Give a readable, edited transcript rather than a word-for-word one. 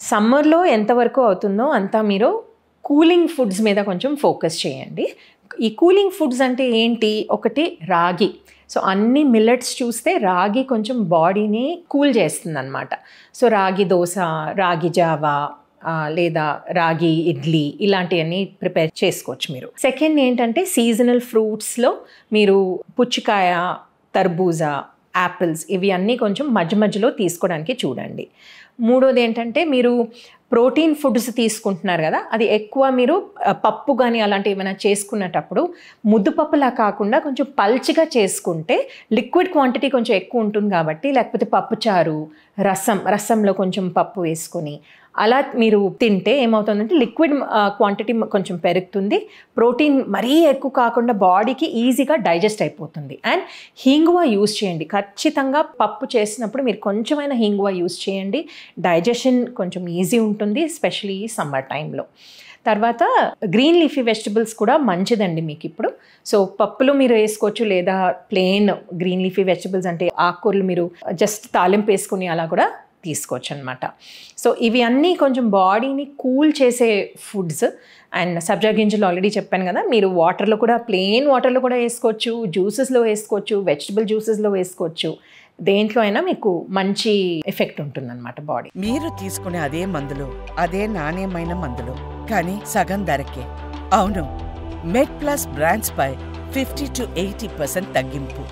సమ్మర్లో ఎంతవరకు అవుతుందో అంతా మీరు కూలింగ్ ఫుడ్స్ మీద కొంచెం ఫోకస్ చేయండి. ఈ కూలింగ్ ఫుడ్స్ అంటే ఏంటి? ఒకటి రాగి. సో అన్ని మిల్లెట్స్ చూస్తే రాగి కొంచెం బాడీని కూల్ చేస్తుందన్నమాట. సో రాగి దోశ, రాగి జావా, లేదా రాగి ఇడ్లీ ఇలాంటివన్నీ ప్రిపేర్ చేసుకోవచ్చు మీరు. సెకండ్ ఏంటంటే సీజనల్ ఫ్రూట్స్లో మీరు పుచ్చకాయ, తర్బూజా, యాపిల్స్ ఇవి అన్నీ కొంచెం మధ్య మధ్యలో తీసుకోవడానికి చూడండి. మూడోది ఏంటంటే మీరు ప్రోటీన్ ఫుడ్స్ తీసుకుంటున్నారు కదా, అది ఎక్కువ మీరు పప్పు కానీ అలాంటివి ఏమైనా చేసుకునేటప్పుడు ముద్దుపప్పులా కాకుండా కొంచెం పల్చగా చేసుకుంటే లిక్విడ్ క్వాంటిటీ కొంచెం ఎక్కువ ఉంటుంది కాబట్టి, లేకపోతే పప్పుచారు, రసంలో కొంచెం పప్పు వేసుకొని అలా మీరు తింటే ఏమవుతుందంటే లిక్విడ్ క్వాంటిటీ కొంచెం పెరుగుతుంది, ప్రోటీన్ మరీ ఎక్కువ కాకుండా బాడీకి ఈజీగా డైజెస్ట్ అయిపోతుంది. అండ్ హింగువా యూస్ చేయండి ఖచ్చితంగా. పప్పు చేసినప్పుడు మీరు కొంచెమైనా హింగువా యూస్ చేయండి, డైజెషన్ కొంచెం ఈజీ ఉంటుంది, ఎస్పెషలీ సమ్మర్ టైంలో. తర్వాత గ్రీన్ లీఫీ వెజిటబుల్స్ కూడా మంచిదండి మీకు ఇప్పుడు. సో పప్పులు మీరు వేసుకోవచ్చు, లేదా ప్లెయిన్ గ్రీన్ లీఫీ వెజిటబుల్స్ అంటే ఆకుకూరలు మీరు జస్ట్ తాలింపు వేసుకుని అలా కూడా తీసుకోవచ్చు అనమాట. సో ఇవి అన్నీ కొంచెం బాడీని కూల్ చేసే ఫుడ్స్. అండ్ సబ్జా గింజలు ఆల్రెడీ చెప్పాను కదా, మీరు వాటర్లో కూడా ప్లెయిన్ వాటర్లో కూడా వేసుకోవచ్చు, జ్యూసెస్లో వేసుకోవచ్చు, వెజిటబుల్ జ్యూసెస్లో వేసుకోవచ్చు. దేంట్లో అయినా మీకు మంచి ఎఫెక్ట్ ఉంటుందన్నమాట బాడీ. మీరు తీసుకునే అదే మందులు, అదే నాణ్యమైన మందులు, కానీ సగం ధరకే. అవును, మెడ్ ప్లస్ బ్రాండ్స్ పై 50 to 80% తగ్గింపు.